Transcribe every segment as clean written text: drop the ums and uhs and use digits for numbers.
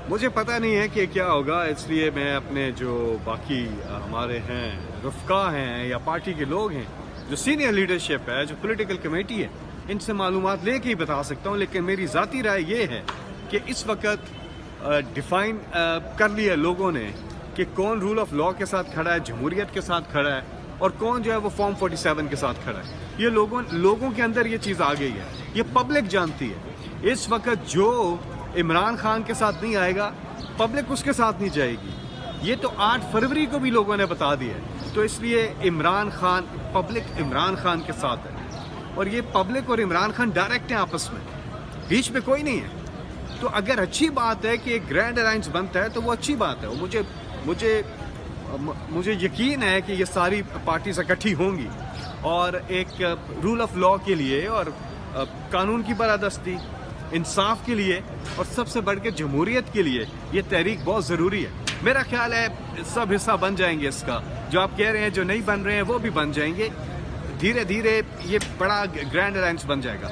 مجھے پتہ نہیں ہے کہ کیا ہوگا، اس لیے میں اپنے جو باقی ہمارے ہیں رفقا ہیں یا پارٹی کے لوگ ہیں، جو سینئر لیڈرشپ ہے، جو پولیٹیکل کمیٹی ہے، ان سے معلومات لے کے ہی بتا سکتا ہوں. لیکن میری ذاتی رائے یہ ہے کہ اس وقت ڈیفائن کر لیا لوگوں نے کہ کون رول آف لا کے ساتھ کھڑا ہے، جمہوریت کے ساتھ کھڑا ہے، اور کون جو ہے وہ فارم 47 کے ساتھ کھڑا ہے. یہ لوگوں کے اندر یہ چیز آ گئی ہے، یہ پبلک جانتی ہے. اس وقت جو عمران خان کے ساتھ نہیں آئے گا، پبلک اس کے ساتھ نہیں جائے گی. یہ تو 8 فروری کو بھی لوگوں نے بتا دیا ہے. تو اس لیے پبلک عمران خان کے ساتھ ہے، اور یہ پبلک اور عمران خان ڈائریکٹ ہیں آپس میں، بیچ میں کوئی نہیں ہے. تو اگر اچھی بات ہے کہ ایک گرینڈ الائنس بنتا ہے تو وہ اچھی بات ہے. مجھے یقین ہے کہ یہ ساری پارٹیز اکٹھی ہوں گی، اور ایک رول آف لا کے لیے اور قانون کی بالادستی، انصاف کے لیے، اور سب سے بڑھ کے جمہوریت کے لیے یہ تحریک بہت ضروری ہے. میرا خیال ہے سب حصہ بن جائیں گے اس کا. جو آپ کہہ رہے ہیں جو نہیں بن رہے ہیں وہ بھی بن جائیں گے. دھیرے دھیرے یہ بڑا گرینڈ الائنس بن جائے گا.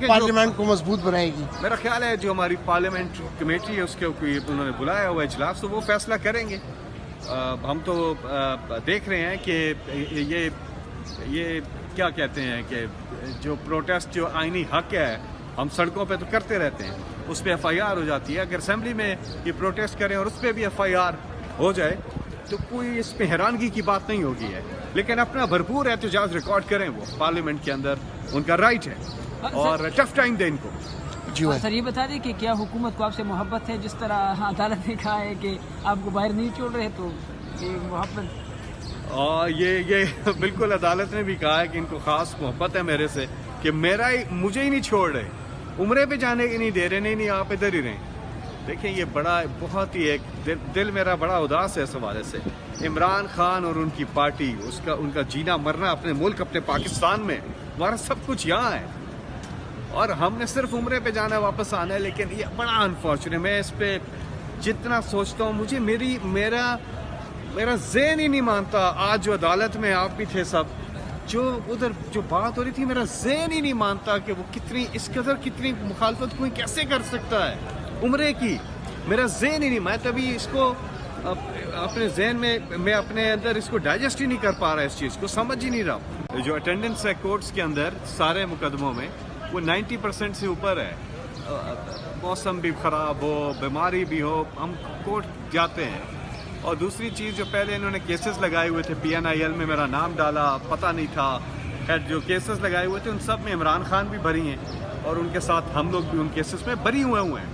پارلیمنٹ کو مضبوط بنائے گی. میرا خیال ہے جو ہماری پارلیمنٹ کمیٹی ہے اس کے انہوں نے بلایا ہوا اجلاس، تو وہ فیصلہ کریں گے. ہم تو دیکھ رہے ہیں کہ یہ کیا کہتے ہیں کہ جو پروٹیسٹ جو آئینی حق ہے، ہم سڑکوں پہ تو کرتے رہتے ہیں، اس پہ FIR ہو جاتی ہے. اگر اسمبلی میں یہ پروٹیسٹ کریں اور اس پہ بھی FIR ہو جائے تو کوئی اس پہ حیرانگی کی بات نہیں ہوگی ہے. لیکن اپنا بھرپور احتجاج ریکارڈ کریں، وہ پارلیمنٹ کے اندر ان کا رائٹ ہے، اور ٹف ٹائم دیں ان کو. سر یہ بتا دیں کہ کیا حکومت کو آپ سے محبت ہے؟ جس طرح عدالت نے کہا ہے کہ آپ کو باہر نہیں چھوڑ رہے، تو یہ محبت؟ یہ بالکل عدالت نے بھی کہا ہے کہ ان کو خاص محبت ہے میرے سے، کہ مجھے ہی نہیں چھوڑ رہے، عمرے پہ جانے کی نہیں دے رہے. نہیں آپ ادھر ہی رہیں. دیکھیں یہ بہت ہی ایک دل میرا بڑا اداس ہے اس حوالے سے. عمران خان اور ان کی پارٹی، ان کا جینا مرنا اپنے ملک، اپنے پاکستان میں، ہمارا سب کچھ یہاں ہے، اور ہم نے صرف عمرے پہ جانا ہے، واپس آنا ہے. لیکن یہ بڑا انفارچونیٹ، میں اس پہ جتنا سوچتا ہوں میرا ذہن ہی نہیں مانتا. آج جو عدالت میں آپ بھی تھے سب، جو ادھر جو بات ہو رہی تھی، میرا ذہن ہی نہیں مانتا کہ وہ اس قدر کتنی مخالفت کوئی کیسے کر سکتا ہے عمرے کی. میرا ذہن ہی نہیں، میں تبھی اس کو اپنے ذہن میں اپنے اندر اس کو ڈائجسٹ ہی نہیں کر پا رہا، اس چیز کو سمجھ ہی نہیں رہا. جو اٹینڈنس ہے کورٹس کے اندر سارے مقدموں میں، وہ 90% سے اوپر ہے. موسم بھی خراب ہو، بیماری بھی ہو، ہم کورٹ جاتے ہیں. اور دوسری چیز، جو پہلے انہوں نے کیسز لگائے ہوئے تھے PNIL میں، میرا نام ڈالا، پتہ نہیں تھا، جو کیسز لگائے ہوئے تھے ان سب میں عمران خان بھی بری ہیں، اور ان کے ساتھ ہم لوگ بھی ان کیسز میں بری ہوئے ہیں.